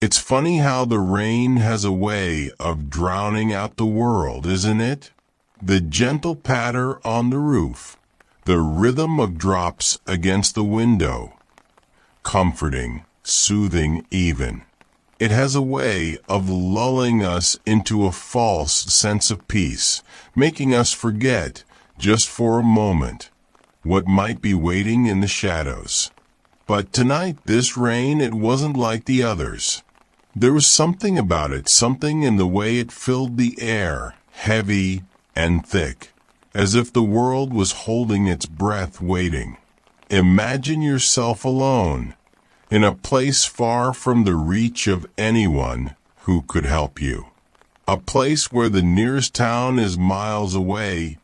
It's funny how the rain has a way of drowning out the world, isn't it? The gentle patter on the roof, the rhythm of drops against the window. Comforting, soothing even. It has a way of lulling us into a false sense of peace, making us forget, just for a moment, what might be waiting in the shadows. But tonight, this rain, it wasn't like the others. There was something about it, something in the way it filled the air, heavy and thick, as if the world was holding its breath waiting. Imagine yourself alone, in a place far from the reach of anyone who could help you. A place where the nearest town is miles away,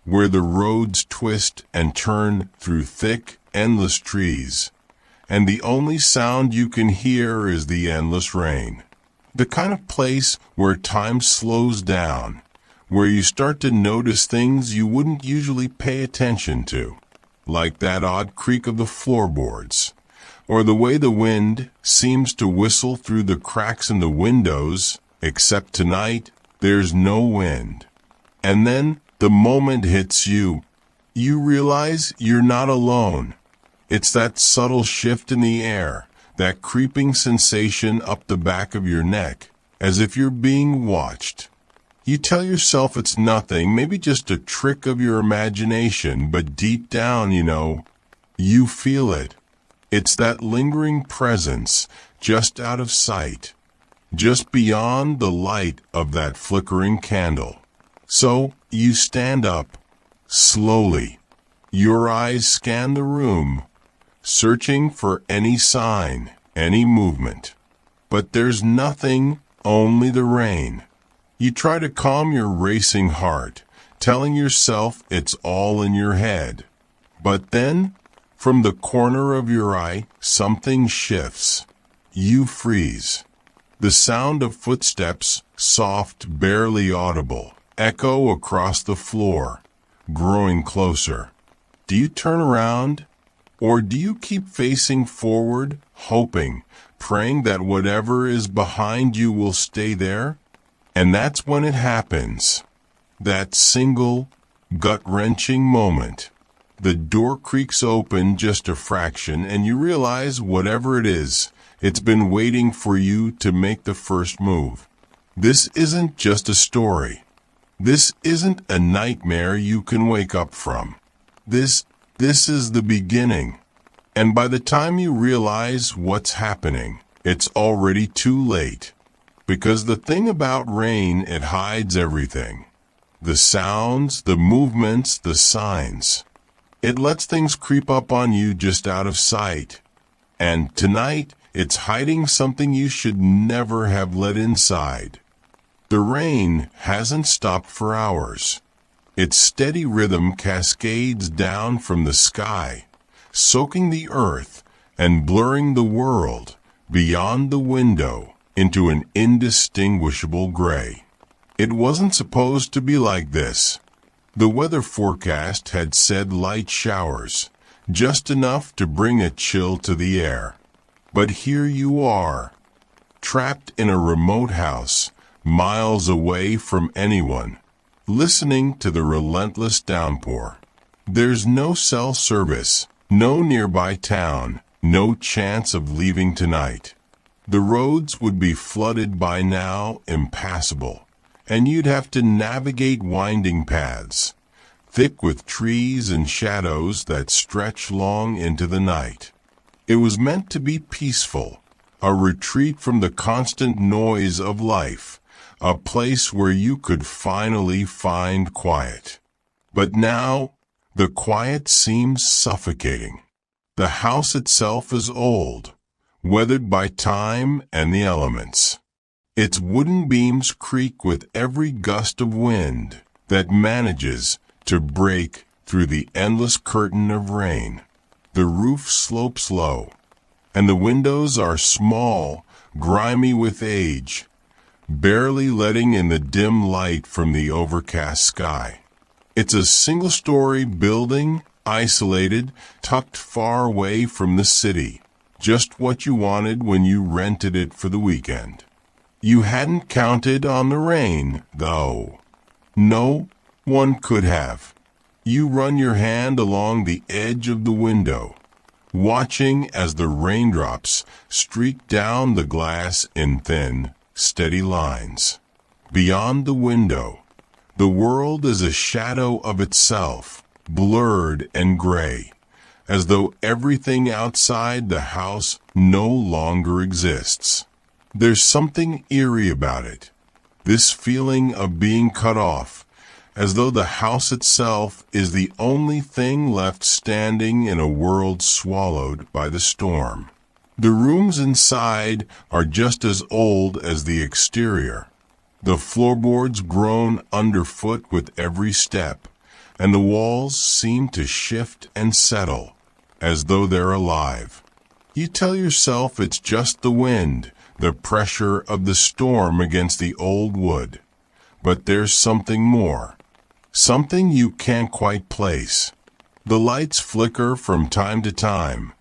where the roads twist and turn through thick, endless trees, and the only sound you can hear is the endless rain. The kind of place where time slows down, where you start to notice things you wouldn't usually pay attention to, like that odd creak of the floorboards, or the way the wind seems to whistle through the cracks in the windows, except tonight there's no wind. And then the moment hits you, you realize you're not alone. It's that subtle shift in the air, that creeping sensation up the back of your neck, as if you're being watched. You tell yourself it's nothing, maybe just a trick of your imagination, but deep down, you feel it. It's that lingering presence, just out of sight, just beyond the light of that flickering candle. So you stand up, slowly. Your eyes scan the room, searching for any sign, any movement. But there's nothing, only the rain. You try to calm your racing heart, telling yourself it's all in your head. But then, from the corner of your eye, something shifts. You freeze. The sound of footsteps, soft, barely audible, echo across the floor, growing closer. Do you turn around? Or do you keep facing forward, hoping, praying that whatever is behind you will stay there? And that's when it happens. That single, gut-wrenching moment. The door creaks open just a fraction, and you realize whatever it is, it's been waiting for you to make the first move. This isn't just a story. This isn't a nightmare you can wake up from. This is the beginning. And by the time you realize what's happening, it's already too late. Because the thing about rain, it hides everything. The sounds, the movements, the signs. It lets things creep up on you just out of sight. And tonight, it's hiding something you should never have let inside. The rain hasn't stopped for hours. Its steady rhythm cascades down from the sky, soaking the earth and blurring the world beyond the window into an indistinguishable gray. It wasn't supposed to be like this. The weather forecast had said light showers, just enough to bring a chill to the air. But here you are, trapped in a remote house, miles away from anyone, listening to the relentless downpour. There's no cell service, no nearby town, no chance of leaving tonight. The roads would be flooded by now, impassable, and you'd have to navigate winding paths, thick with trees and shadows that stretch long into the night. It was meant to be peaceful, a retreat from the constant noise of life, a place where you could finally find quiet. But now, the quiet seems suffocating. The house itself is old, weathered by time and the elements. Its wooden beams creak with every gust of wind that manages to break through the endless curtain of rain. The roof slopes low, and the windows are small, grimy with age, barely letting in the dim light from the overcast sky. It's a single-story building, isolated, tucked far away from the city. just what you wanted when you rented it for the weekend. You hadn't counted on the rain, though. No one could have. You run your hand along the edge of the window, watching as the raindrops streak down the glass in thin, steady lines. Beyond the window, the world is a shadow of itself, blurred and gray, as though everything outside the house no longer exists. There's something eerie about it, this feeling of being cut off, as though the house itself is the only thing left standing in a world swallowed by the storm. The rooms inside are just as old as the exterior. The floorboards groan underfoot with every step, and the walls seem to shift and settle, as though they're alive. You tell yourself it's just the wind, the pressure of the storm against the old wood. But there's something more, something you can't quite place. The lights flicker from time to time,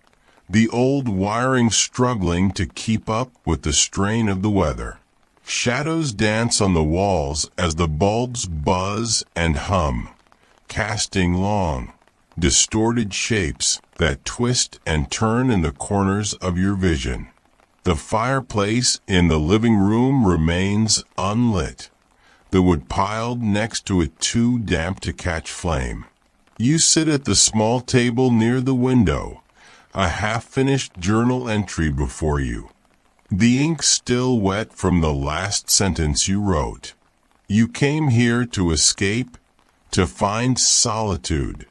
the old wiring struggling to keep up with the strain of the weather. Shadows dance on the walls as the bulbs buzz and hum, casting long, distorted shapes that twist and turn in the corners of your vision. The fireplace in the living room remains unlit, the wood piled next to it too damp to catch flame. You sit at the small table near the window, a half-finished journal entry before you, the ink still wet from the last sentence you wrote. You came here to escape, to find solitude,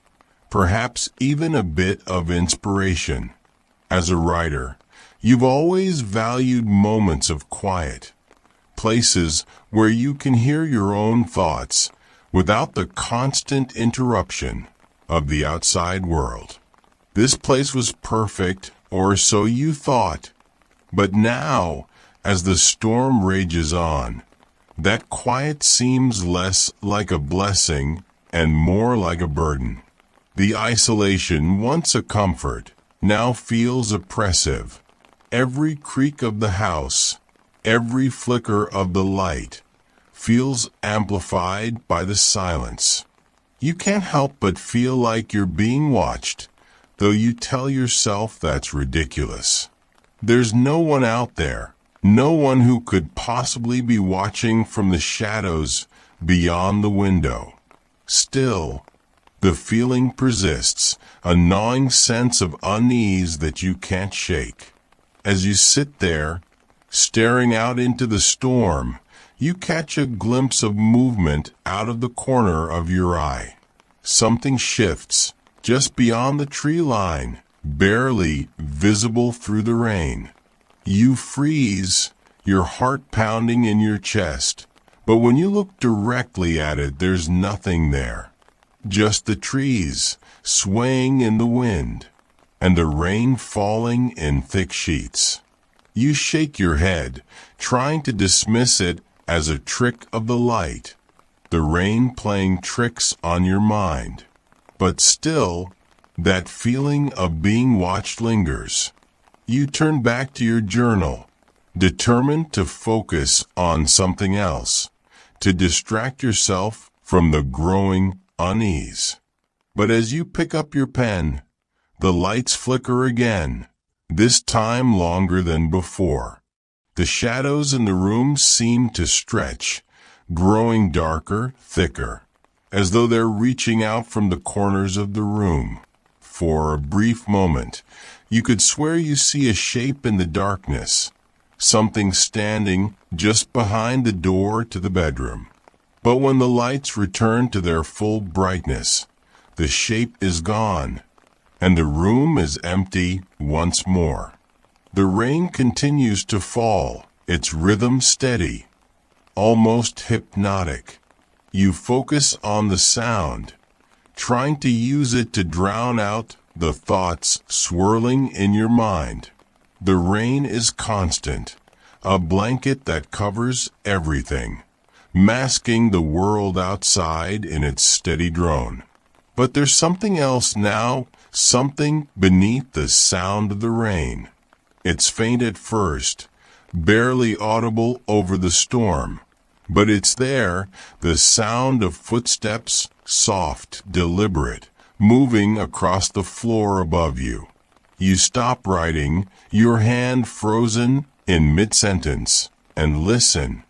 perhaps even a bit of inspiration. As a writer, you've always valued moments of quiet, places where you can hear your own thoughts without the constant interruption of the outside world. This place was perfect, or so you thought. But now, as the storm rages on, that quiet seems less like a blessing and more like a burden. The isolation, once a comfort, now feels oppressive. Every creak of the house, every flicker of the light, feels amplified by the silence. You can't help but feel like you're being watched, though you tell yourself that's ridiculous. There's no one out there, no one who could possibly be watching from the shadows beyond the window. Still, the feeling persists, a gnawing sense of unease that you can't shake. As you sit there, staring out into the storm, you catch a glimpse of movement out of the corner of your eye. Something shifts, just beyond the tree line, barely visible through the rain. You freeze, your heart pounding in your chest, but when you look directly at it, there's nothing there. Just the trees, swaying in the wind, and the rain falling in thick sheets. You shake your head, trying to dismiss it as a trick of the light, the rain playing tricks on your mind. But still, that feeling of being watched lingers. You turn back to your journal, determined to focus on something else, to distract yourself from the growing unease. But as you pick up your pen, the lights flicker again, this time longer than before. The shadows in the room seem to stretch, growing darker, thicker, as though they're reaching out from the corners of the room. For a brief moment, you could swear you see a shape in the darkness, something standing just behind the door to the bedroom. But when the lights return to their full brightness, the shape is gone, and the room is empty once more. The rain continues to fall, its rhythm steady, almost hypnotic. You focus on the sound, trying to use it to drown out the thoughts swirling in your mind. The rain is constant, a blanket that covers everything, masking the world outside in its steady drone. But there's something else now, something beneath the sound of the rain. It's faint at first, barely audible over the storm. But it's there, the sound of footsteps, soft, deliberate, moving across the floor above you. You stop writing, your hand frozen in mid-sentence, and listen.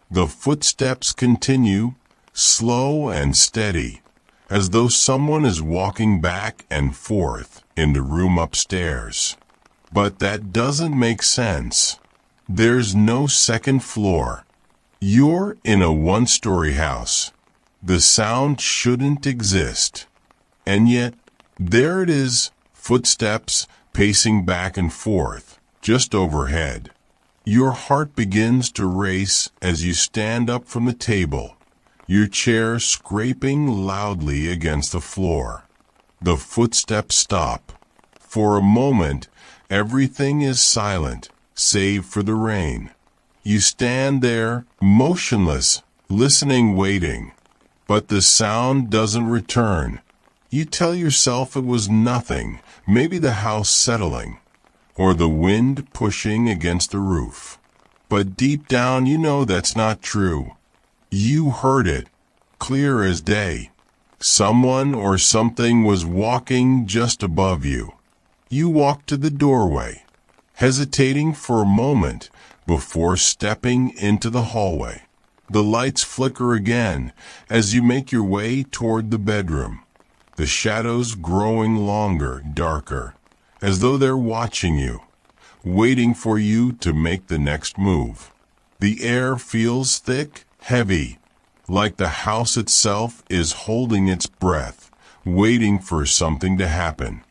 The footsteps continue, slow and steady, as though someone is walking back and forth in the room upstairs. But that doesn't make sense. There's no second floor. You're in a one-story house. The sound shouldn't exist. And yet, there it is, footsteps pacing back and forth, just overhead. Your heart begins to race as you stand up from the table, your chair scraping loudly against the floor. The footsteps stop. For a moment, everything is silent, save for the rain. You stand there, motionless, listening, waiting. But the sound doesn't return. You tell yourself it was nothing, maybe the house settling, or the wind pushing against the roof. But deep down you know that's not true. You heard it, clear as day. Someone or something was walking just above you. You walk to the doorway, hesitating for a moment before stepping into the hallway. The lights flicker again as you make your way toward the bedroom, the shadows growing longer, darker, as though they're watching you, waiting for you to make the next move. The air feels thick, heavy, like the house itself is holding its breath, waiting for something to happen.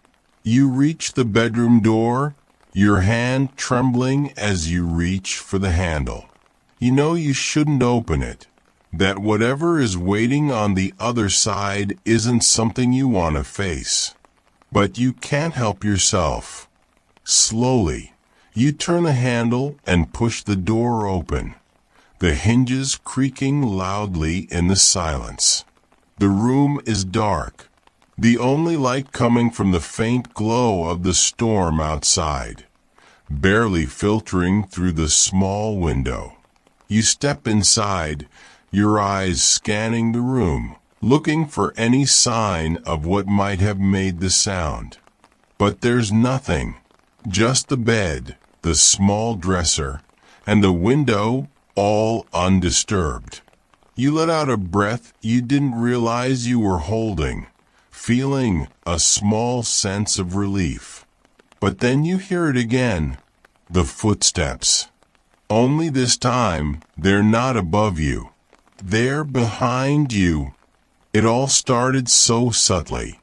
You reach the bedroom door, your hand trembling as you reach for the handle. You know you shouldn't open it, that whatever is waiting on the other side isn't something you want to face. But you can't help yourself. Slowly, you turn the handle and push the door open, the hinges creaking loudly in the silence. The room is dark, the only light coming from the faint glow of the storm outside, barely filtering through the small window. You step inside, your eyes scanning the room, looking for any sign of what might have made the sound. But there's nothing, just the bed, the small dresser, and the window, all undisturbed. You let out a breath you didn't realize you were holding, feeling a small sense of relief. But then you hear it again, the footsteps. Only this time, they're not above you. They're behind you. It all started so subtly.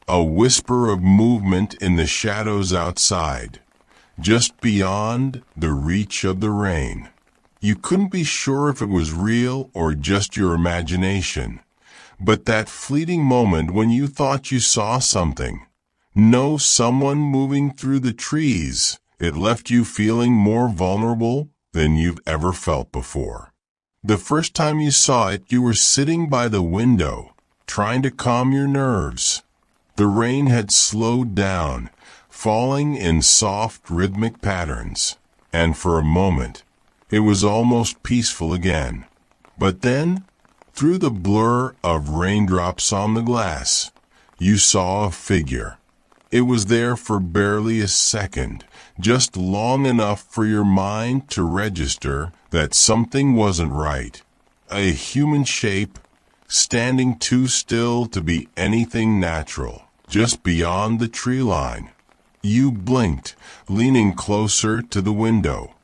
A whisper of movement in the shadows outside, just beyond the reach of the rain. You couldn't be sure if it was real or just your imagination. But that fleeting moment when you thought you saw something, someone moving through the trees, it left you feeling more vulnerable than you've ever felt before. The first time you saw it, you were sitting by the window, trying to calm your nerves. The rain had slowed down, falling in soft, rhythmic patterns, and for a moment, it was almost peaceful again. But then, through the blur of raindrops on the glass, you saw a figure. It was there for barely a second, just long enough for your mind to register that something wasn't right. A human shape, standing too still to be anything natural, just beyond the tree line. You blinked, leaning closer to the window,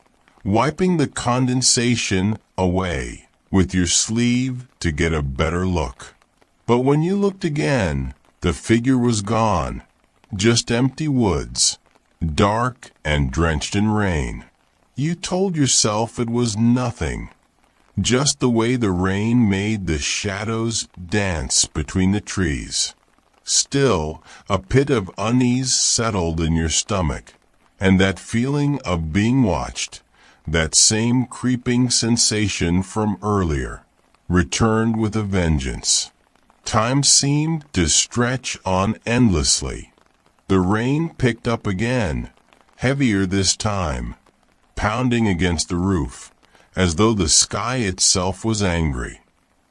wiping the condensation away with your sleeve to get a better look. But when you looked again, the figure was gone. Just empty woods, dark and drenched in rain. You told yourself it was nothing, just the way the rain made the shadows dance between the trees. Still, a pit of unease settled in your stomach, and that feeling of being watched, that same creeping sensation from earlier, returned with a vengeance. Time seemed to stretch on endlessly. The rain picked up again, heavier this time, pounding against the roof, as though the sky itself was angry.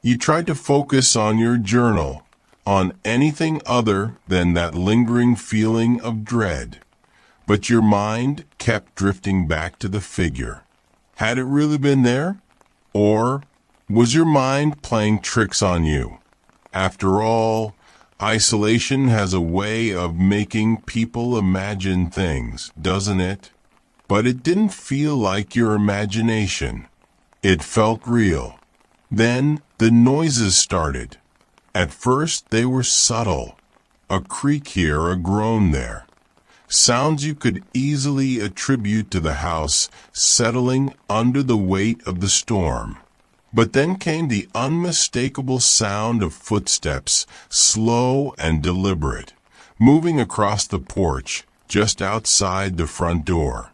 You tried to focus on your journal, on anything other than that lingering feeling of dread, but your mind kept drifting back to the figure. Had it really been there? Or was your mind playing tricks on you? After all, isolation has a way of making people imagine things, doesn't it? But it didn't feel like your imagination. It felt real. Then the noises started. At first they were subtle. A creak here, a groan there. Sounds you could easily attribute to the house settling under the weight of the storm. But then came the unmistakable sound of footsteps, slow and deliberate, moving across the porch just outside the front door.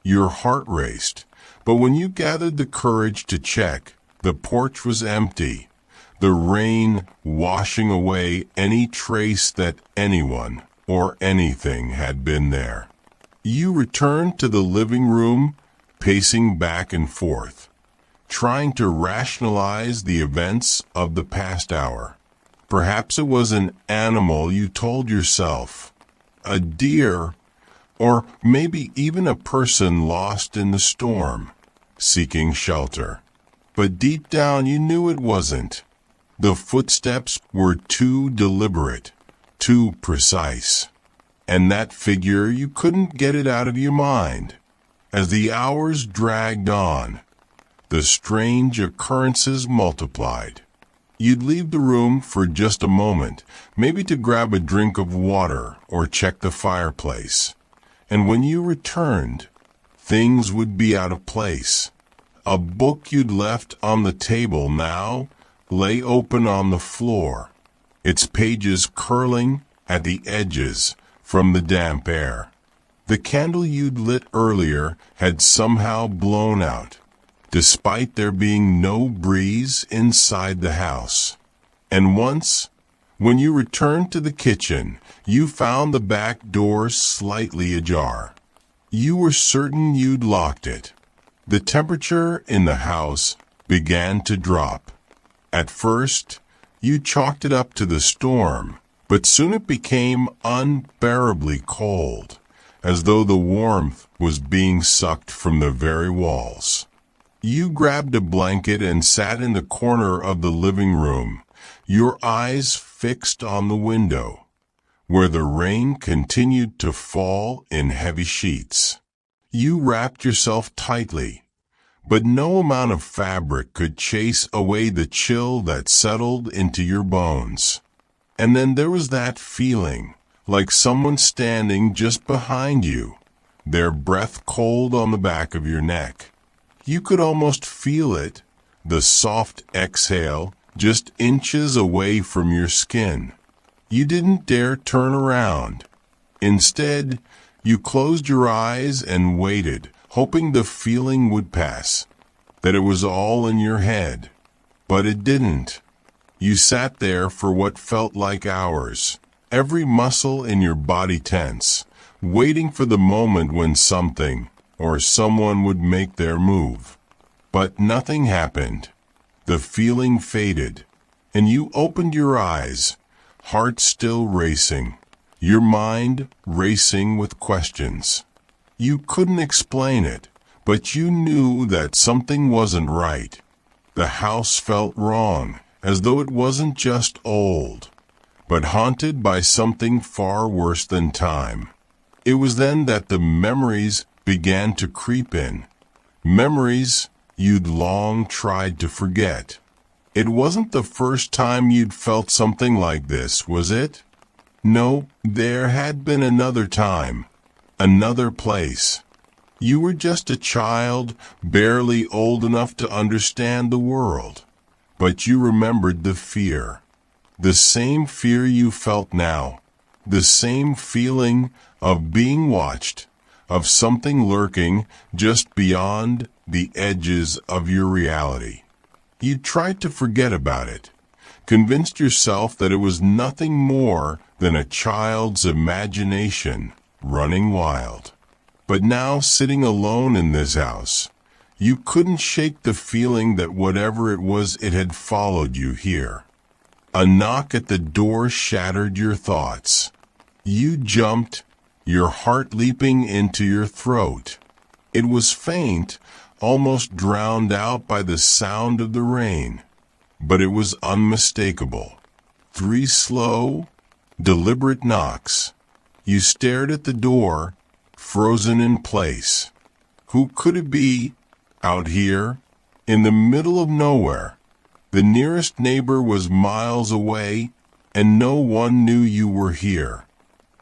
Your heart raced, but when you gathered the courage to check, the porch was empty, the rain washing away any trace that anyone or anything had been there. You returned to the living room, pacing back and forth, trying to rationalize the events of the past hour. Perhaps it was an animal, you told yourself, a deer, or maybe even a person lost in the storm, seeking shelter. But deep down you knew it wasn't. The footsteps were too deliberate, too precise. And that figure, you couldn't get it out of your mind. As the hours dragged on, the strange occurrences multiplied. You'd leave the room for just a moment, maybe to grab a drink of water or check the fireplace. And when you returned, things would be out of place. A book you'd left on the table now lay open on the floor, its pages curling at the edges from the damp air. The candle you'd lit earlier had somehow blown out, despite there being no breeze inside the house. And once, when you returned to the kitchen, you found the back door slightly ajar. You were certain you'd locked it. The temperature in the house began to drop. At first, you chalked it up to the storm, but soon it became unbearably cold, as though the warmth was being sucked from the very walls. You grabbed a blanket and sat in the corner of the living room, your eyes fixed on the window, where the rain continued to fall in heavy sheets. You wrapped yourself tightly, but no amount of fabric could chase away the chill that settled into your bones. And then there was that feeling, like someone standing just behind you, their breath cold on the back of your neck. You could almost feel it, the soft exhale just inches away from your skin. You didn't dare turn around. Instead, you closed your eyes and waited, hoping the feeling would pass, that it was all in your head. But it didn't. You sat there for what felt like hours, every muscle in your body tense, waiting for the moment when something or someone would make their move. But nothing happened. The feeling faded, and you opened your eyes, heart still racing, your mind racing with questions. You couldn't explain it, but you knew that something wasn't right. The house felt wrong, as though it wasn't just old, but haunted by something far worse than time. It was then that the memories began to creep in, memories you'd long tried to forget. It wasn't the first time you'd felt something like this, was it? No, there had been another time, another place. You were just a child, barely old enough to understand the world. But you remembered the fear, the same fear you felt now, the same feeling of being watched, of something lurking just beyond the edges of your reality. You tried to forget about it, convinced yourself that it was nothing more than a child's imagination running wild. But now, sitting alone in this house, you couldn't shake the feeling that whatever it was, it had followed you here. A knock at the door shattered your thoughts. You jumped, your heart leaping into your throat. It was faint, almost drowned out by the sound of the rain, but it was unmistakable. 3 slow, deliberate knocks. You stared at the door, frozen in place. Who could it be? Out here, in the middle of nowhere. The nearest neighbor was miles away, and no one knew you were here.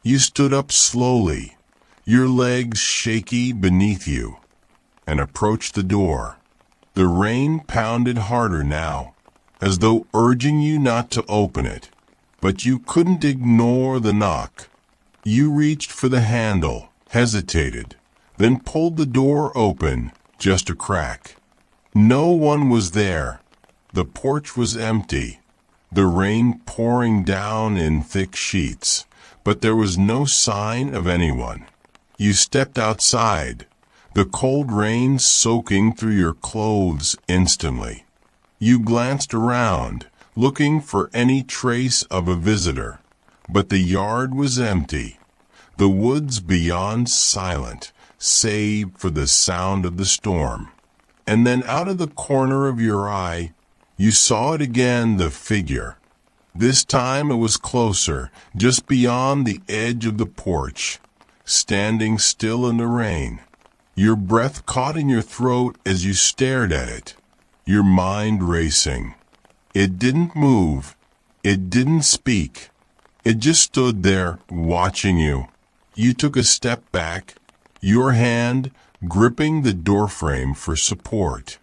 You stood up slowly, your legs shaky beneath you, and approached the door. The rain pounded harder now, as though urging you not to open it. But you couldn't ignore the knock. You reached for the handle, hesitated, then pulled the door open, just a crack. No one was there. The porch was empty, the rain pouring down in thick sheets, but there was no sign of anyone. You stepped outside, the cold rain soaking through your clothes instantly. You glanced around, looking for any trace of a visitor, but the yard was empty, the woods beyond silent, save for the sound of the storm. And then out of the corner of your eye, you saw it again, the figure. This time it was closer, just beyond the edge of the porch, standing still in the rain. Your breath caught in your throat as you stared at it, your mind racing. It didn't move. It didn't speak. It just stood there, watching you. You took a step back, your hand gripping the doorframe for support.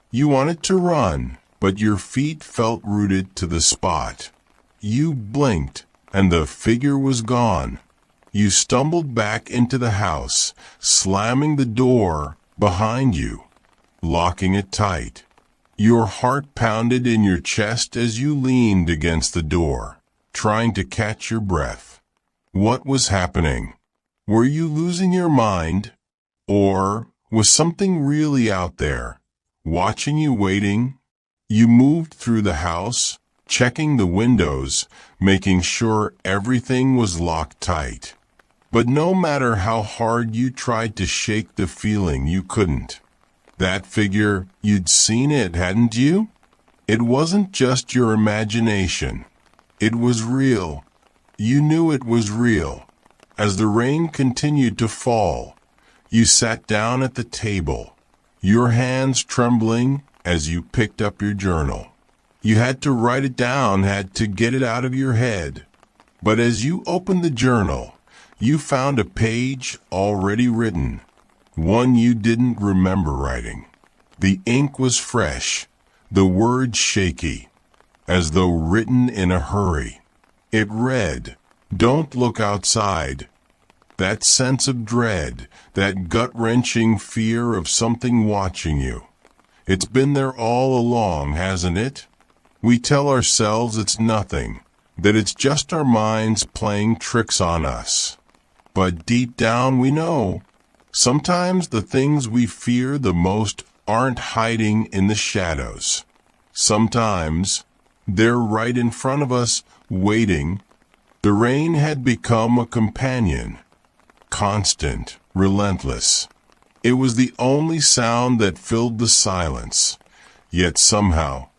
You wanted to run, but your feet felt rooted to the spot. You blinked, and the figure was gone. You stumbled back into the house, slamming the door behind you, locking it tight. Your heart pounded in your chest as you leaned against the door, trying to catch your breath. What was happening? Were you losing your mind? Or was something really out there, watching you, waiting? You moved through the house, checking the windows, making sure everything was locked tight. But no matter how hard you tried to shake the feeling, you couldn't. That figure, you'd seen it, hadn't you? It wasn't just your imagination. It was real. You knew it was real. As the rain continued to fall, you sat down at the table, your hands trembling as you picked up your journal. You had to write it down, had to get it out of your head. But as you opened the journal, you found a page already written, one you didn't remember writing. The ink was fresh, the words shaky, as though written in a hurry. It read, "Don't look outside." That sense of dread, that gut-wrenching fear of something watching you. It's been there all along, hasn't it? We tell ourselves it's nothing, that it's just our minds playing tricks on us. But deep down we know, sometimes the things we fear the most aren't hiding in the shadows. Sometimes they're right in front of us, waiting. The rain had become a companion, constant, relentless. It was the only sound that filled the silence, yet somehow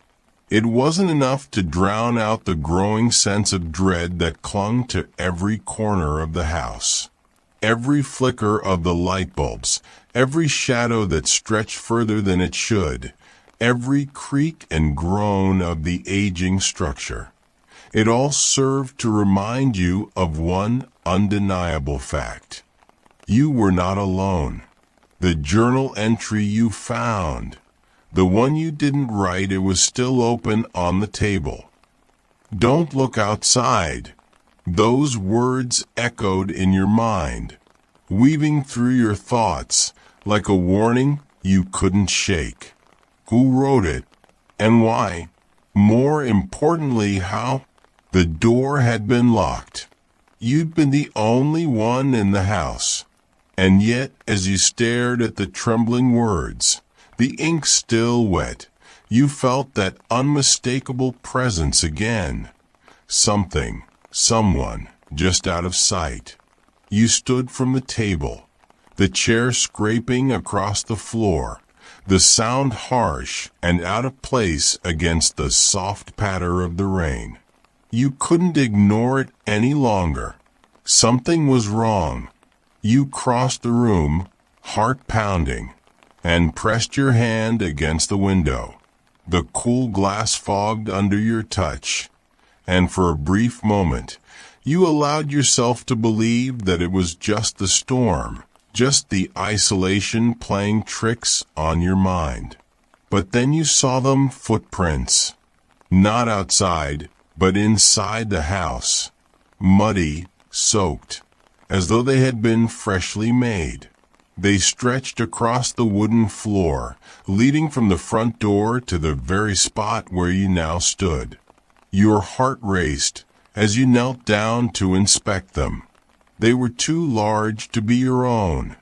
it wasn't enough to drown out the growing sense of dread that clung to every corner of the house. Every flicker of the light bulbs, every shadow that stretched further than it should, every creak and groan of the aging structure. It all served to remind you of one undeniable fact. You were not alone. The journal entry you found, the one you didn't write, it was still open on the table. Don't look outside. Those words echoed in your mind, weaving through your thoughts like a warning you couldn't shake. Who wrote it, and why? More importantly, how? The door had been locked. You'd been the only one in the house. And yet, as you stared at the trembling words, the ink still wet, you felt that unmistakable presence again. Something, someone, just out of sight. You stood from the table, the chair scraping across the floor, the sound harsh and out of place against the soft patter of the rain. You couldn't ignore it any longer. Something was wrong. You crossed the room, heart pounding, and pressed your hand against the window. The cool glass fogged under your touch, and for a brief moment, you allowed yourself to believe that it was just the storm, just the isolation playing tricks on your mind. But then you saw them footprints, not outside, but inside the house, muddy, soaked, as though they had been freshly made. They stretched across the wooden floor, leading from the front door to the very spot where you now stood. Your heart raced as you knelt down to inspect them. They were too large to be your own,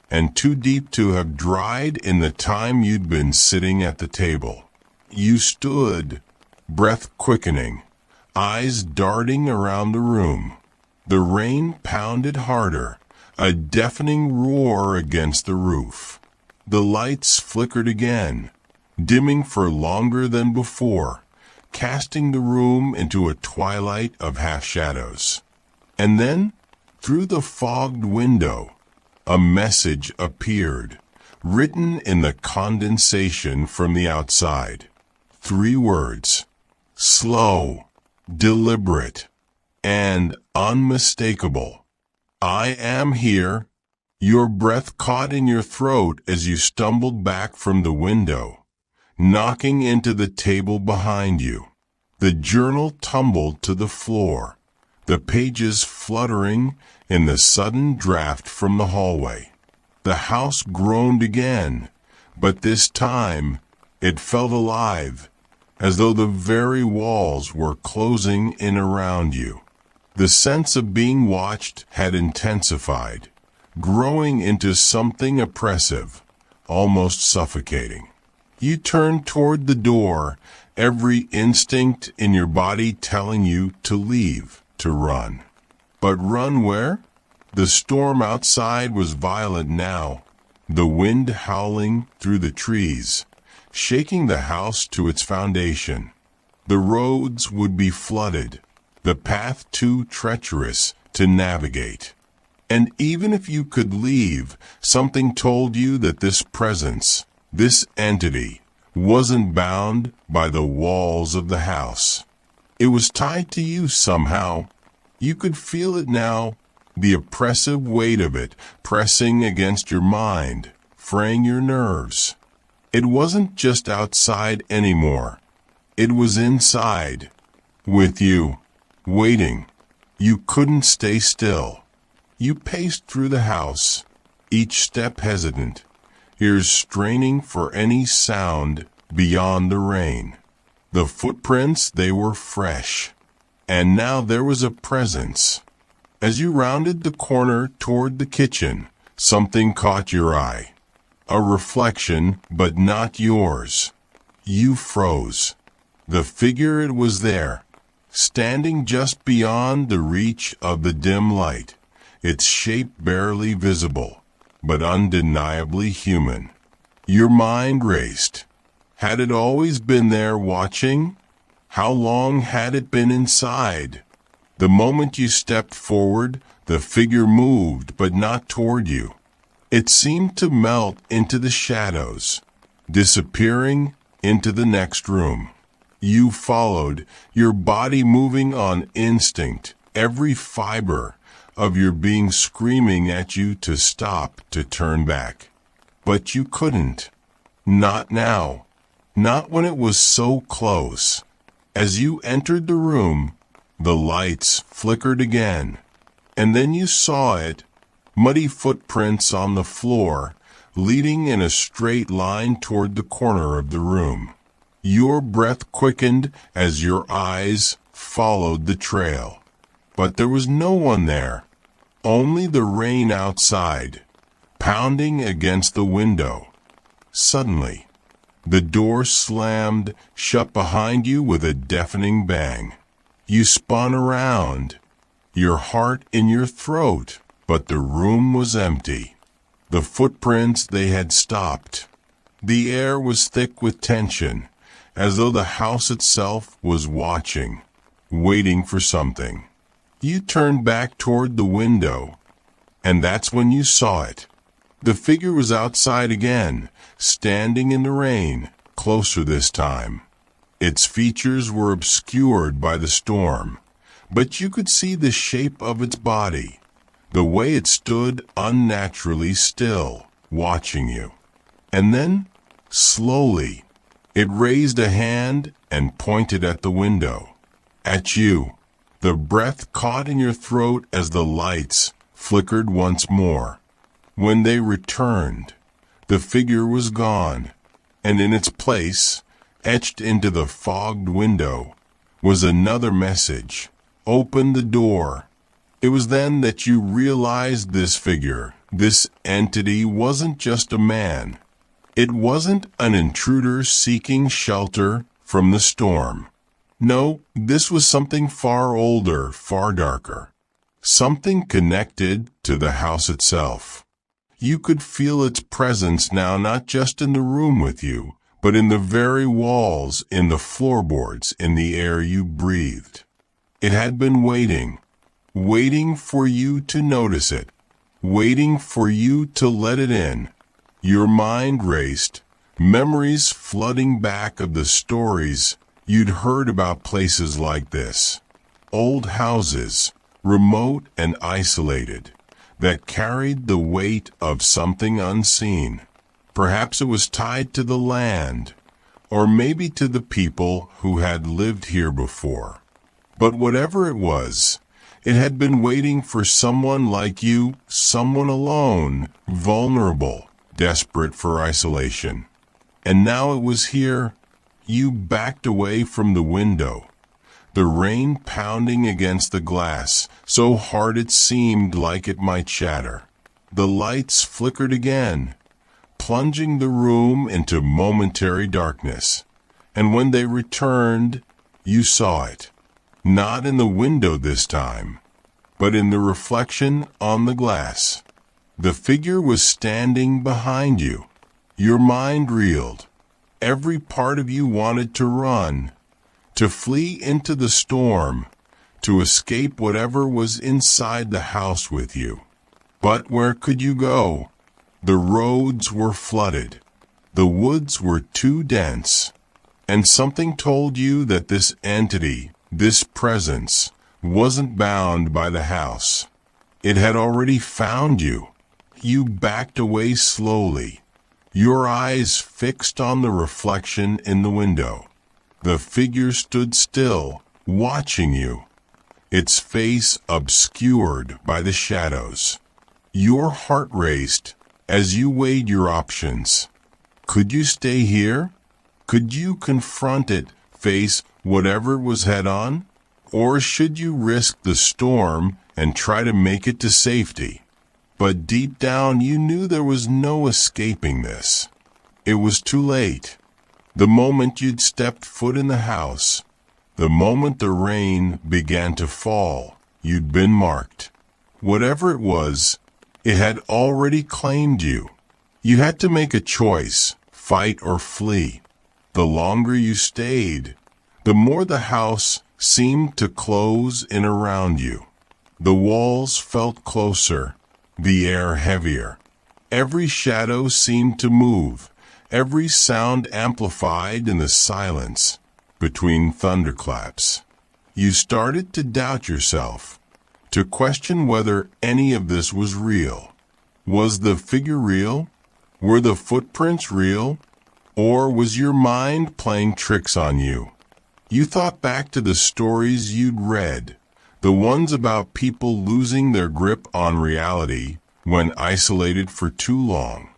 and too deep to have dried in the time you'd been sitting at the table. You stood, breath quickening, eyes darting around the room. The rain pounded harder, a deafening roar against the roof. The lights flickered again, dimming for longer than before, casting the room into a twilight of half-shadows. And then, through the fogged window, a message appeared, written in the condensation from the outside. 3 words: slow, deliberate, and unmistakable. I am here. Your breath caught in your throat as you stumbled back from the window, knocking into the table behind you. The journal tumbled to the floor, the pages fluttering in the sudden draft from the hallway. The house groaned again, but this time it felt alive, as though the very walls were closing in around you. The sense of being watched had intensified, growing into something oppressive, almost suffocating. You turned toward the door, every instinct in your body telling you to leave, to run. But run where? The storm outside was violent now, the wind howling through the trees, shaking the house to its foundation. The roads would be flooded, the path too treacherous to navigate. And even if you could leave, something told you that this presence, this entity, wasn't bound by the walls of the house. It was tied to you somehow. You could feel it now, the oppressive weight of it pressing against your mind, fraying your nerves. It wasn't just outside anymore. It was inside, with you, waiting. You couldn't stay still. You paced through the house, each step hesitant, ears straining for any sound beyond the rain. The footprints, they were fresh, and now there was a presence. As you rounded the corner toward the kitchen, something caught your eye. A reflection, but not yours. You froze. The figure, it was there, standing just beyond the reach of the dim light, its shape barely visible, but undeniably human. Your mind raced. Had it always been there watching? How long had it been inside? The moment you stepped forward, the figure moved, but not toward you. It seemed to melt into the shadows, disappearing into the next room. You followed, your body moving on instinct, every fiber of your being screaming at you to stop, to turn back. But you couldn't. Not now. Not when it was so close. As you entered the room, the lights flickered again, and then you saw it, muddy footprints on the floor, leading in a straight line toward the corner of the room. Your breath quickened as your eyes followed the trail. But there was no one there, only the rain outside, pounding against the window. Suddenly, the door slammed shut behind you with a deafening bang. You spun around, your heart in your throat, but the room was empty. The footprints, they had stopped. The air was thick with tension, as though the house itself was watching, waiting for something. You turned back toward the window, and that's when you saw it. The figure was outside again, standing in the rain, closer this time. Its features were obscured by the storm, but you could see the shape of its body, the way it stood unnaturally still, watching you. And then, slowly, it raised a hand and pointed at the window. At you. The breath caught in your throat as the lights flickered once more. When they returned, the figure was gone, and in its place, etched into the fogged window, was another message. Open the door. It was then that you realized this figure, this entity, wasn't just a man. It wasn't an intruder seeking shelter from the storm. No, this was something far older, far darker. Something connected to the house itself. You could feel its presence now, not just in the room with you, but in the very walls, in the floorboards, in the air you breathed. It had been waiting for you to notice it, waiting for you to let it in. Your mind raced, memories flooding back of the stories you'd heard about places like this. Old houses, remote and isolated, that carried the weight of something unseen. Perhaps it was tied to the land, or maybe to the people who had lived here before. But whatever it was, it had been waiting for someone like you, someone alone, vulnerable, desperate for isolation. And now it was here. You backed away from the window, the rain pounding against the glass, so hard it seemed like it might shatter. The lights flickered again, plunging the room into momentary darkness. And when they returned, you saw it. Not in the window this time, but in the reflection on the glass. The figure was standing behind you. Your mind reeled. Every part of you wanted to run, to flee into the storm, to escape whatever was inside the house with you. But where could you go? The roads were flooded. The woods were too dense. And something told you that this entity, this presence, wasn't bound by the house. It had already found you. You backed away slowly, your eyes fixed on the reflection in the window. The figure stood still, watching you, its face obscured by the shadows. Your heart raced as you weighed your options. Could you stay here? Could you confront it, face whatever was head on? Or should you risk the storm and try to make it to safety? But deep down you knew there was no escaping this. It was too late. The moment you'd stepped foot in the house, the moment the rain began to fall, you'd been marked. Whatever it was, it had already claimed you. You had to make a choice, fight or flee. The longer you stayed, the more the house seemed to close in around you. The walls felt closer, the air heavier. Every shadow seemed to move, every sound amplified in the silence between thunderclaps. You started to doubt yourself, to question whether any of this was real. Was the figure real? Were the footprints real? Or was your mind playing tricks on you? You thought back to the stories you'd read, the ones about people losing their grip on reality when isolated for too long.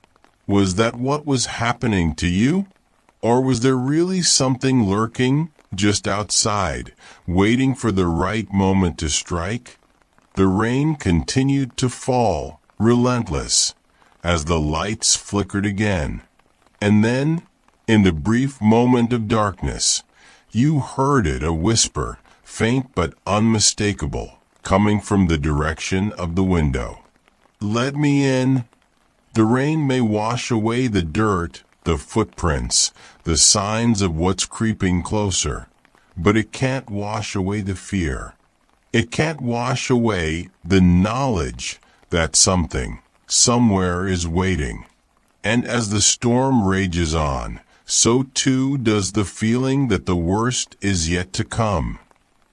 Was that what was happening to you? Or was there really something lurking just outside, waiting for the right moment to strike? The rain continued to fall, relentless, as the lights flickered again. And then, in the brief moment of darkness, you heard it, a whisper, faint but unmistakable, coming from the direction of the window. "Let me in." The rain may wash away the dirt, the footprints, the signs of what's creeping closer, but it can't wash away the fear. It can't wash away the knowledge that something, somewhere is waiting. And as the storm rages on, so too does the feeling that the worst is yet to come.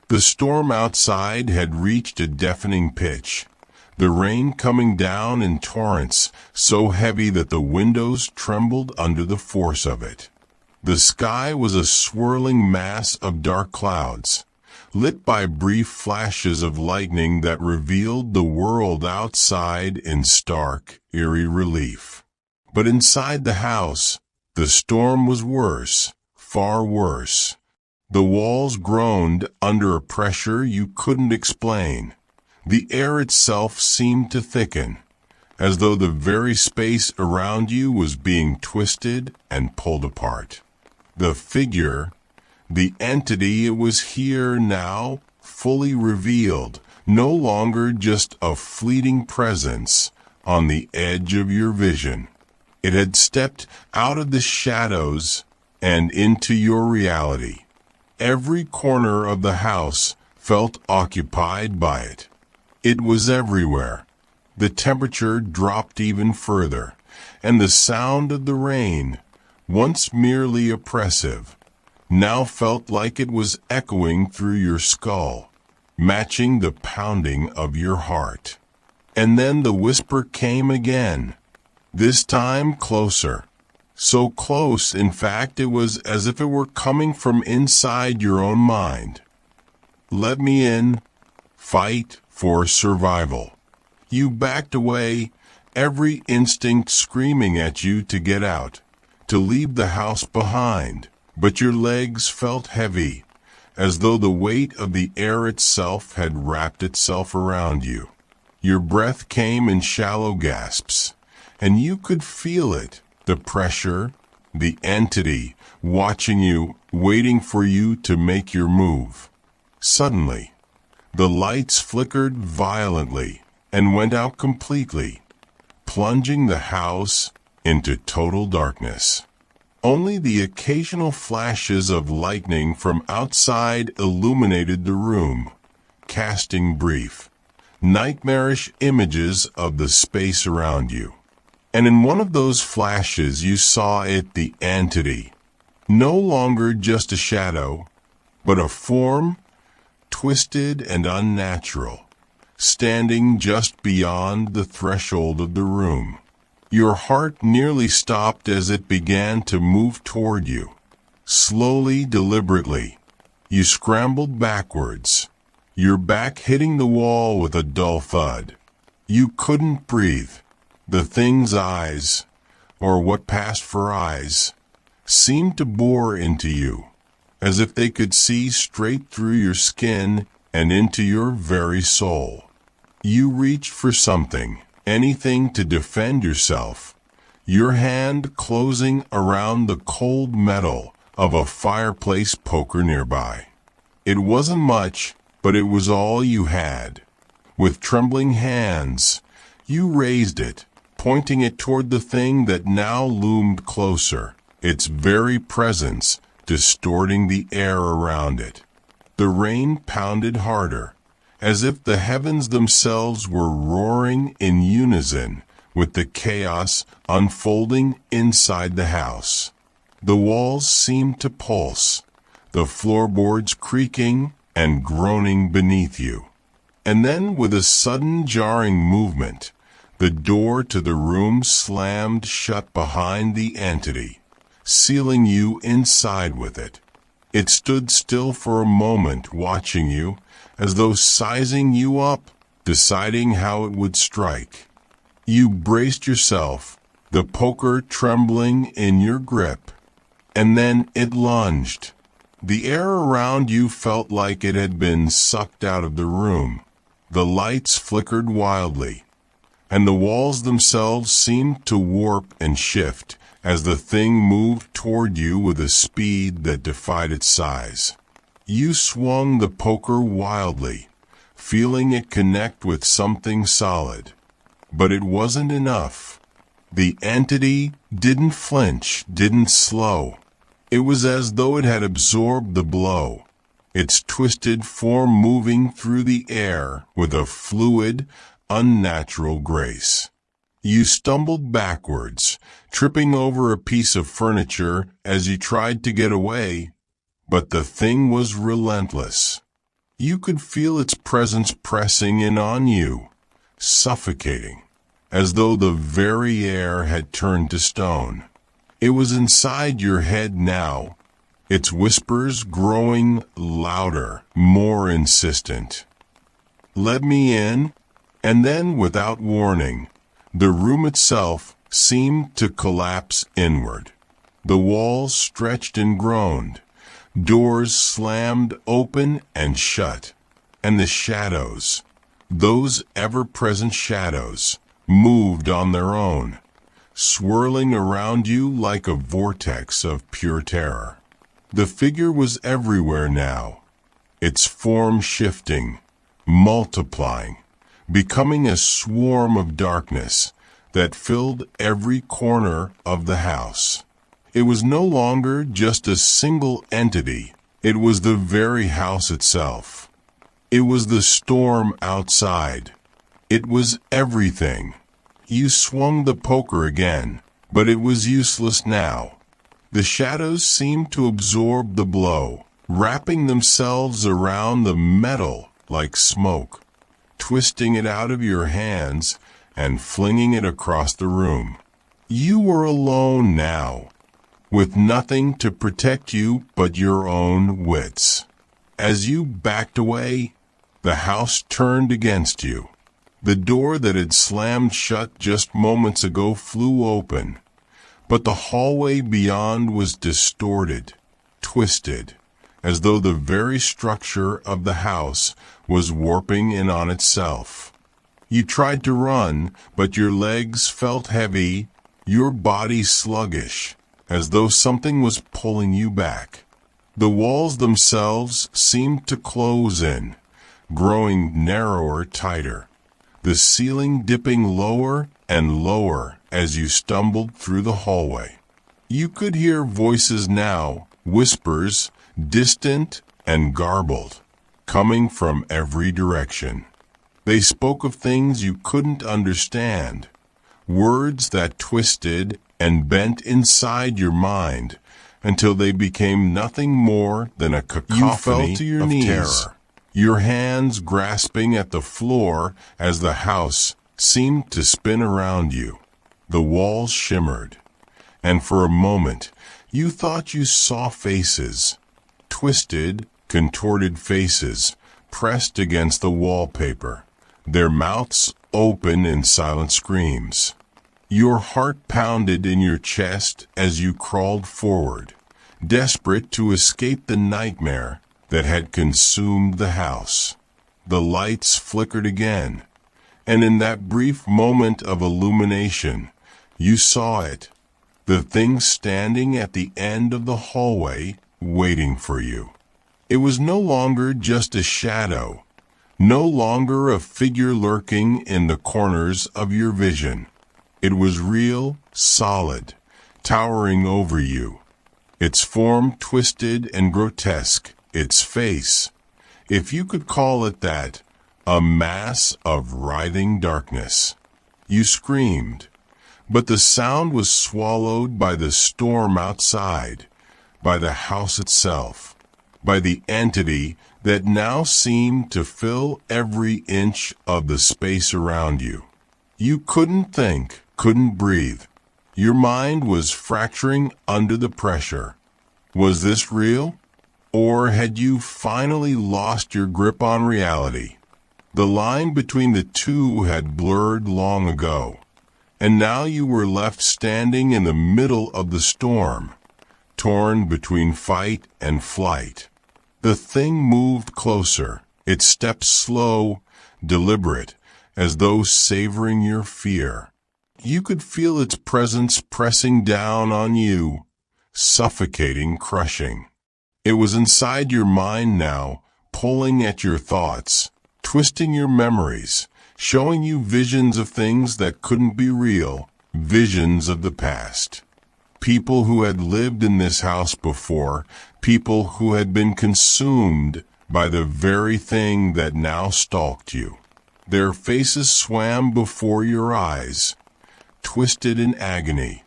The storm outside had reached a deafening pitch, the rain coming down in torrents so heavy that the windows trembled under the force of it. The sky was a swirling mass of dark clouds, lit by brief flashes of lightning that revealed the world outside in stark, eerie relief. But inside the house, the storm was worse, far worse. The walls groaned under a pressure you couldn't explain. The air itself seemed to thicken, as though the very space around you was being twisted and pulled apart. The figure, the entity, it was here now, fully revealed, no longer just a fleeting presence on the edge of your vision. It had stepped out of the shadows and into your reality. Every corner of the house felt occupied by it. It was everywhere. The temperature dropped even further, and the sound of the rain, once merely oppressive, now felt like it was echoing through your skull, matching the pounding of your heart. And then the whisper came again, this time closer. So close, in fact, it was as if it were coming from inside your own mind. "Let me in. Fight for survival." You backed away, every instinct screaming at you to get out, to leave the house behind, but your legs felt heavy, as though the weight of the air itself had wrapped itself around you. Your breath came in shallow gasps, and you could feel it, the pressure, the entity, watching you, waiting for you to make your move. Suddenly, the lights flickered violently and went out completely, plunging the house into total darkness. Only the occasional flashes of lightning from outside illuminated the room, casting brief, nightmarish images of the space around you. And in one of those flashes you saw it, the entity, no longer just a shadow, but a form, twisted and unnatural, standing just beyond the threshold of the room. Your heart nearly stopped as it began to move toward you. Slowly, deliberately, you scrambled backwards, your back hitting the wall with a dull thud. You couldn't breathe. The thing's eyes, or what passed for eyes, seemed to bore into you, as if they could see straight through your skin and into your very soul. You reached for something, anything to defend yourself, your hand closing around the cold metal of a fireplace poker nearby. It wasn't much, but it was all you had. With trembling hands, you raised it, pointing it toward the thing that now loomed closer, its very presence distorting the air around it. The rain pounded harder, as if the heavens themselves were roaring in unison with the chaos unfolding inside the house. The walls seemed to pulse, the floorboards creaking and groaning beneath you. And then, with a sudden jarring movement, the door to the room slammed shut behind the entity, sealing you inside with it. It stood still for a moment, watching you, as though sizing you up, deciding how it would strike. You braced yourself, the poker trembling in your grip, and then it lunged. The air around you felt like it had been sucked out of the room. The lights flickered wildly. and the walls themselves seemed to warp and shift as the thing moved toward you with a speed that defied its size. You swung the poker wildly, feeling it connect with something solid. But it wasn't enough. The entity didn't flinch, didn't slow. It was as though it had absorbed the blow, its twisted form moving through the air with a fluid, unnatural grace. You stumbled backwards, tripping over a piece of furniture as you tried to get away, but the thing was relentless. You could feel its presence pressing in on you, suffocating, as though the very air had turned to stone. It was inside your head now, its whispers growing louder, more insistent. "Let me in," and then, without warning, the room itself seemed to collapse inward. The walls stretched and groaned, doors slammed open and shut, and the shadows, those ever-present shadows, moved on their own, swirling around you like a vortex of pure terror. The figure was everywhere now, its form shifting, multiplying, becoming a swarm of darkness that filled every corner of the house. It was no longer just a single entity. It was the very house itself. It was the storm outside. It was everything. You swung the poker again, but it was useless now. The shadows seemed to absorb the blow, wrapping themselves around the metal like smoke, twisting it out of your hands and flinging it across the room. You were alone now, with nothing to protect you but your own wits. As you backed away, the house turned against you. The door that had slammed shut just moments ago flew open, but the hallway beyond was distorted, twisted, as though the very structure of the house was warping in on itself. You tried to run, but your legs felt heavy, your body sluggish, as though something was pulling you back. The walls themselves seemed to close in, growing narrower, tighter, the ceiling dipping lower and lower as you stumbled through the hallway. You could hear voices now, whispers, distant and garbled, coming from every direction. They spoke of things you couldn't understand, words that twisted and bent inside your mind until they became nothing more than a cacophony of terror. Your hands grasping at the floor as the house seemed to spin around you. The walls shimmered, and for a moment you thought you saw faces, twisted, contorted faces pressed against the wallpaper, their mouths open in silent screams. Your heart pounded in your chest as you crawled forward, desperate to escape the nightmare that had consumed the house. The lights flickered again, and in that brief moment of illumination, you saw it, the thing standing at the end of the hallway, waiting for you. It was no longer just a shadow, no longer a figure lurking in the corners of your vision. It was real, solid, towering over you, its form twisted and grotesque, its face, if you could call it that, a mass of writhing darkness. You screamed, but the sound was swallowed by the storm outside, by the house itself, by the entity that now seemed to fill every inch of the space around you. You couldn't think, couldn't breathe. Your mind was fracturing under the pressure. Was this real? Or had you finally lost your grip on reality? The line between the two had blurred long ago, and now you were left standing in the middle of the storm, torn between fight and flight. The thing moved closer, its steps slow, deliberate, as though savoring your fear. You could feel its presence pressing down on you, suffocating, crushing. It was inside your mind now, pulling at your thoughts, twisting your memories, showing you visions of things that couldn't be real, visions of the past. People who had lived in this house before, people who had been consumed by the very thing that now stalked you. Their faces swam before your eyes, twisted in agony,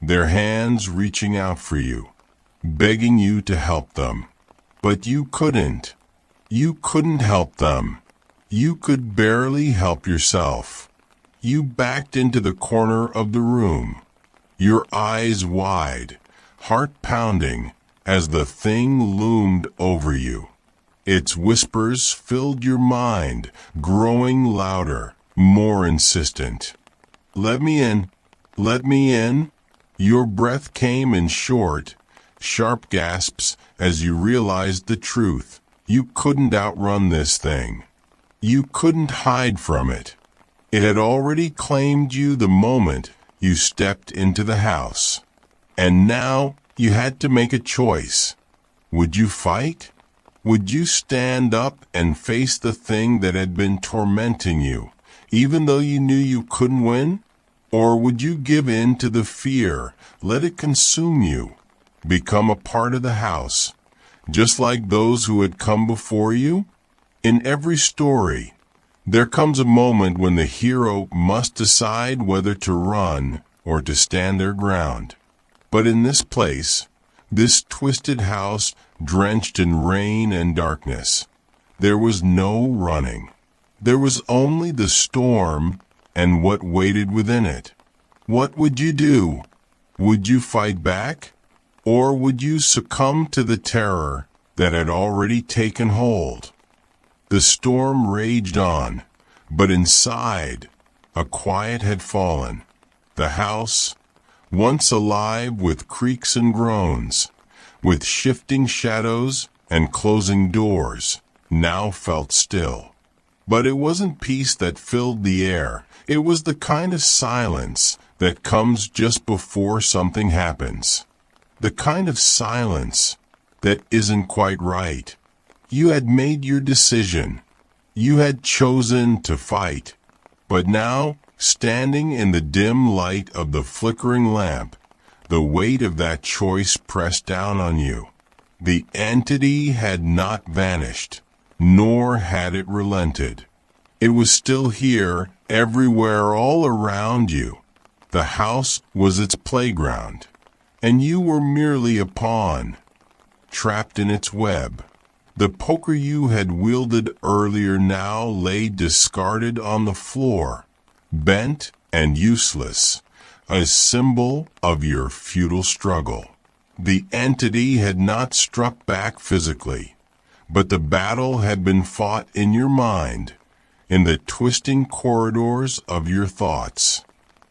their hands reaching out for you, begging you to help them. But you couldn't. You couldn't help them. You could barely help yourself. You backed into the corner of the room, your eyes wide, heart pounding, as the thing loomed over you. Its whispers filled your mind, growing louder, more insistent. "Let me in. Let me in." Your breath came in short, sharp gasps as you realized the truth. You couldn't outrun this thing. You couldn't hide from it. It had already claimed you the moment you stepped into the house. And now you had to make a choice. Would you fight? Would you stand up and face the thing that had been tormenting you, even though you knew you couldn't win? Or would you give in to the fear, let it consume you, become a part of the house, just like those who had come before you? In every story, there comes a moment when the hero must decide whether to run or to stand their ground. But in this place, this twisted house drenched in rain and darkness, there was no running. There was only the storm and what waited within it. What would you do? Would you fight back? Or would you succumb to the terror that had already taken hold? The storm raged on, but inside, a quiet had fallen. The house, once alive with creaks and groans, with shifting shadows and closing doors, now felt still. But it wasn't peace that filled the air. It was the kind of silence that comes just before something happens. The kind of silence that isn't quite right. You had made your decision. You had chosen to fight. But now, standing in the dim light of the flickering lamp, the weight of that choice pressed down on you. The entity had not vanished, nor had it relented. It was still here, everywhere, all around you. The house was its playground, and you were merely a pawn, trapped in its web. The poker you had wielded earlier now lay discarded on the floor, bent and useless, a symbol of your futile struggle. The entity had not struck back physically, but the battle had been fought in your mind, in the twisting corridors of your thoughts.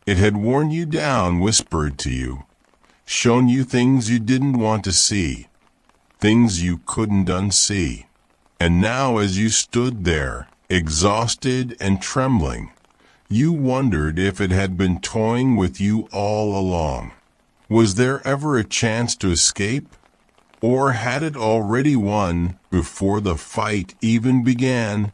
It had worn you down, whispered to you, shown you things you didn't want to see, things you couldn't unsee. And now as you stood there, exhausted and trembling, you wondered if it had been toying with you all along. Was there ever a chance to escape? Or had it already won before the fight even began?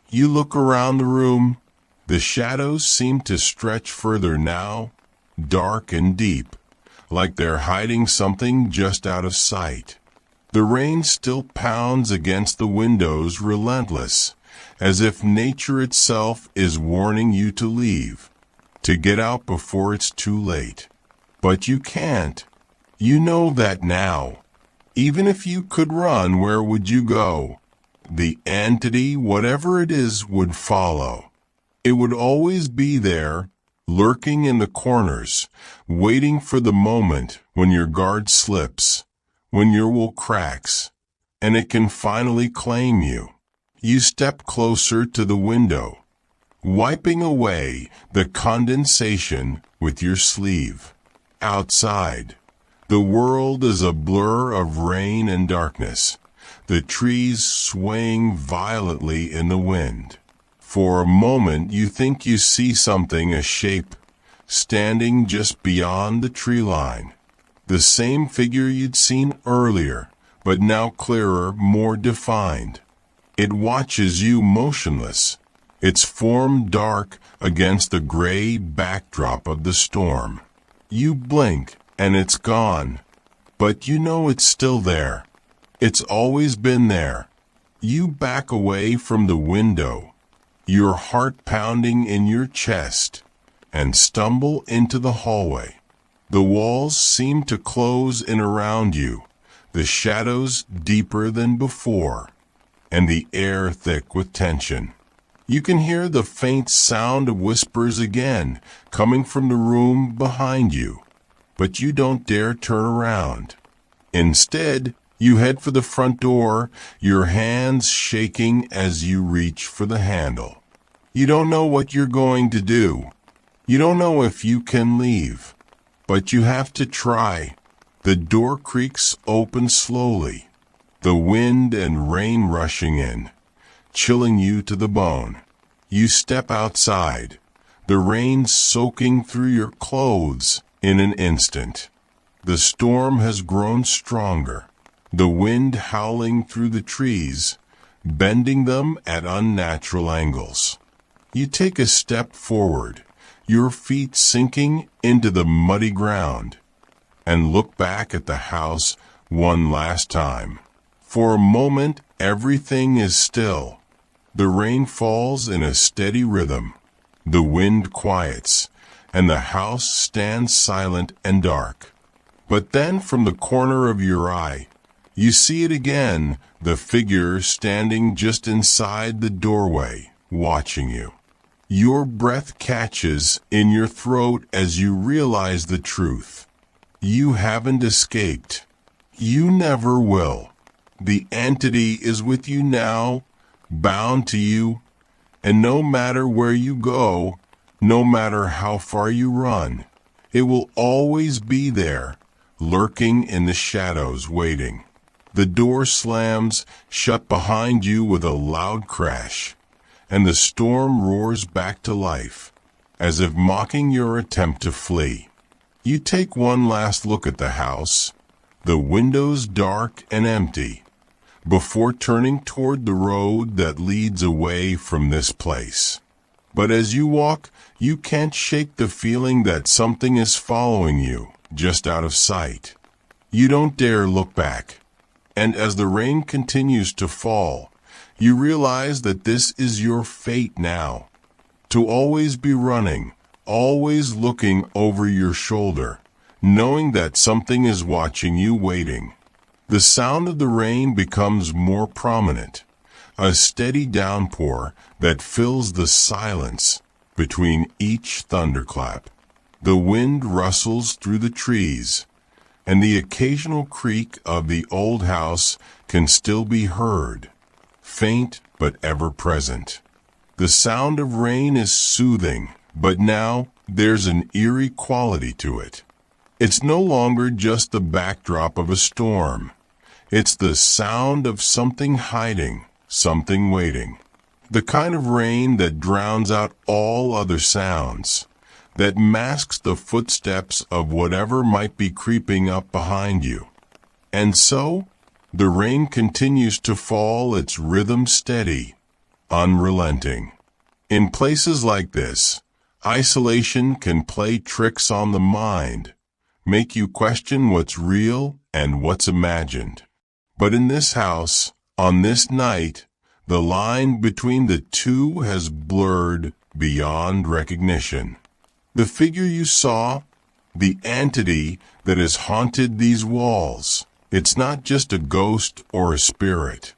You look around the room. The shadows seem to stretch further now, dark and deep, like they're hiding something just out of sight. The rain still pounds against the windows, relentless, as if nature itself is warning you to leave, to get out before it's too late. But you can't. You know that now. Even if you could run, where would you go? The entity, whatever it is, would follow. It would always be there, lurking in the corners, waiting for the moment when your guard slips, when your will cracks, and it can finally claim you. You step closer to the window, wiping away the condensation with your sleeve. Outside, the world is a blur of rain and darkness, the trees swaying violently in the wind. For a moment you think you see something, a shape, standing just beyond the tree line. The same figure you'd seen earlier, but now clearer, more defined. It watches you motionless, its form dark against the gray backdrop of the storm. You blink, and it's gone, but you know it's still there. It's always been there. You back away from the window, your heart pounding in your chest, and stumble into the hallway. The walls seem to close in around you, the shadows deeper than before, and the air thick with tension. You can hear the faint sound of whispers again, coming from the room behind you, but you don't dare turn around. Instead, you head for the front door, your hands shaking as you reach for the handle. You don't know what you're going to do. You don't know if you can leave, but you have to try. The door creaks open slowly, the wind and rain rushing in, chilling you to the bone. You step outside, the rain soaking through your clothes in an instant. The storm has grown stronger, the wind howling through the trees, bending them at unnatural angles. You take a step forward, your feet sinking into the muddy ground, and look back at the house one last time. For a moment, everything is still. The rain falls in a steady rhythm. The wind quiets, and the house stands silent and dark. But then from the corner of your eye, you see it again, the figure standing just inside the doorway, watching you. Your breath catches in your throat as you realize the truth. You haven't escaped. You never will. The entity is with you now, bound to you, and no matter where you go, no matter how far you run, it will always be there, lurking in the shadows, waiting. The door slams shut behind you with a loud crash, and the storm roars back to life, as if mocking your attempt to flee. You take one last look at the house, the windows dark and empty, before turning toward the road that leads away from this place. But as you walk, you can't shake the feeling that something is following you, just out of sight. You don't dare look back, and as the rain continues to fall, you realize that this is your fate now, to always be running, always looking over your shoulder, knowing that something is watching you, waiting. The sound of the rain becomes more prominent, a steady downpour that fills the silence between each thunderclap. The wind rustles through the trees, and the occasional creak of the old house can still be heard, faint but ever present. The sound of rain is soothing, but now there's an eerie quality to it. It's no longer just the backdrop of a storm. It's the sound of something hiding, something waiting. The kind of rain that drowns out all other sounds, that masks the footsteps of whatever might be creeping up behind you. And so, the rain continues to fall, its rhythm steady, unrelenting. In places like this, isolation can play tricks on the mind, make you question what's real and what's imagined. But in this house, on this night, the line between the two has blurred beyond recognition. The figure you saw, the entity that has haunted these walls, it's not just a ghost or a spirit.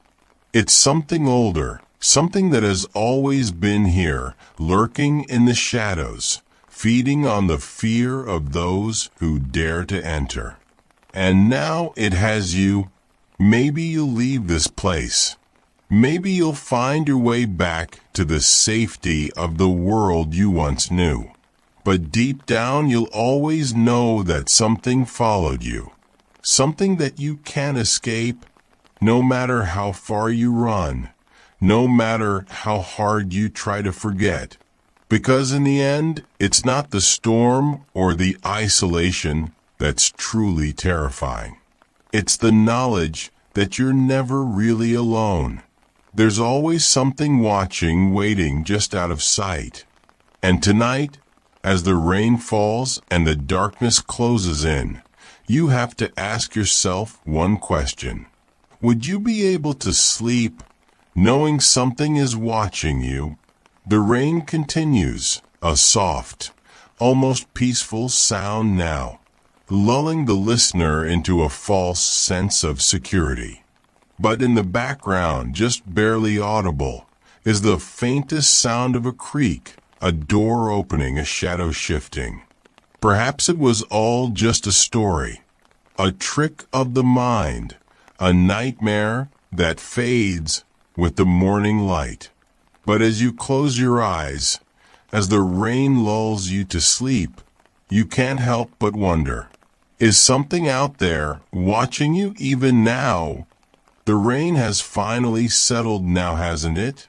It's something older, something that has always been here, lurking in the shadows, feeding on the fear of those who dare to enter. And now it has you. Maybe you'll leave this place. Maybe you'll find your way back to the safety of the world you once knew. But deep down, you'll always know that something followed you. Something that you can't escape, no matter how far you run. no matter how hard you try to forget. Because in the end, it's not the storm or the isolation that's truly terrifying. It's the knowledge that you're never really alone. There's always something watching, waiting just out of sight. And tonight, as the rain falls and the darkness closes in, you have to ask yourself one question. Would you be able to sleep knowing something is watching you? The rain continues, a soft, almost peaceful sound now, lulling the listener into a false sense of security. But in the background, just barely audible, is the faintest sound of a creak, a door opening, a shadow shifting. Perhaps it was all just a story, a trick of the mind, a nightmare that fades with the morning light. But as you close your eyes, as the rain lulls you to sleep, you can't help but wonder, is something out there watching you even now? The rain has finally settled now, hasn't it?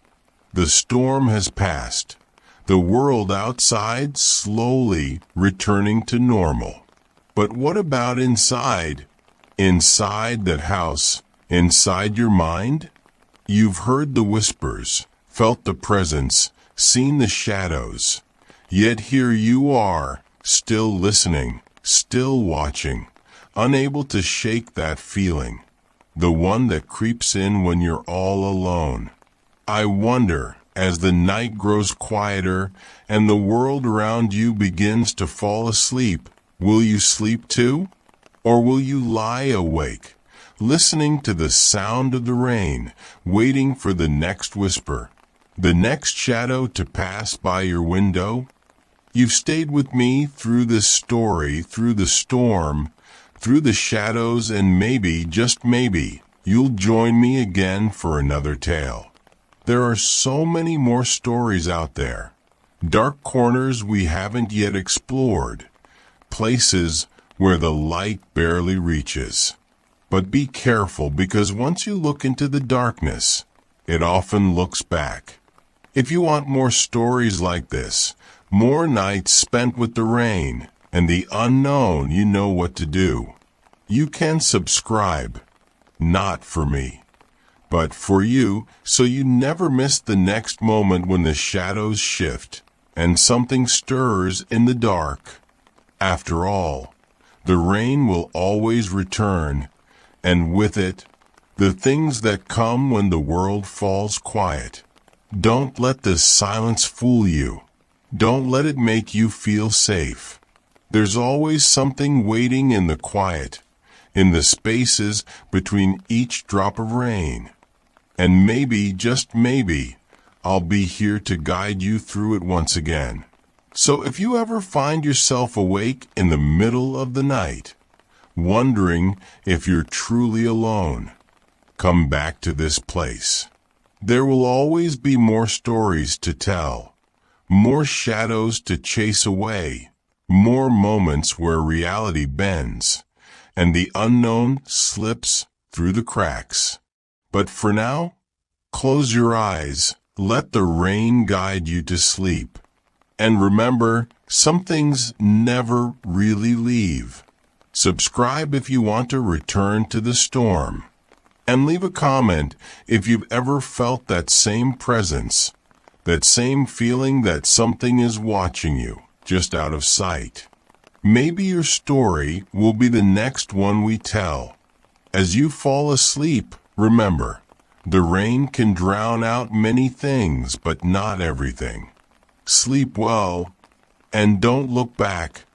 The storm has passed. The world outside slowly returning to normal. But what about inside? Inside that house, inside your mind? You've heard the whispers, felt the presence, seen the shadows. Yet here you are, still listening, still watching, unable to shake that feeling. The one that creeps in when you're all alone. I wonder, as the night grows quieter and the world around you begins to fall asleep, will you sleep too? Or will you lie awake, listening to the sound of the rain, waiting for the next whisper, the next shadow to pass by your window? You've stayed with me through this story, through the storm, through the shadows, and maybe, just maybe, you'll join me again for another tale. There are so many more stories out there, dark corners we haven't yet explored, places where the light barely reaches. But be careful, because once you look into the darkness, it often looks back. If you want more stories like this, more nights spent with the rain and the unknown, you know what to do. You can subscribe, not for me, but for you, so you never miss the next moment when the shadows shift and something stirs in the dark. After all, the rain will always return, and with it, the things that come when the world falls quiet. Don't let this silence fool you. Don't let it make you feel safe. There's always something waiting in the quiet, in the spaces between each drop of rain. And maybe, just maybe, I'll be here to guide you through it once again. So if you ever find yourself awake in the middle of the night, wondering if you're truly alone, come back to this place. There will always be more stories to tell, more shadows to chase away, more moments where reality bends, and the unknown slips through the cracks. But for now, close your eyes, let the rain guide you to sleep. And remember, some things never really leave. Subscribe if you want to return to the storm. And leave a comment if you've ever felt that same presence, that same feeling that something is watching you, just out of sight. Maybe your story will be the next one we tell. As you fall asleep, remember, the rain can drown out many things, but not everything. Sleep well, and don't look back.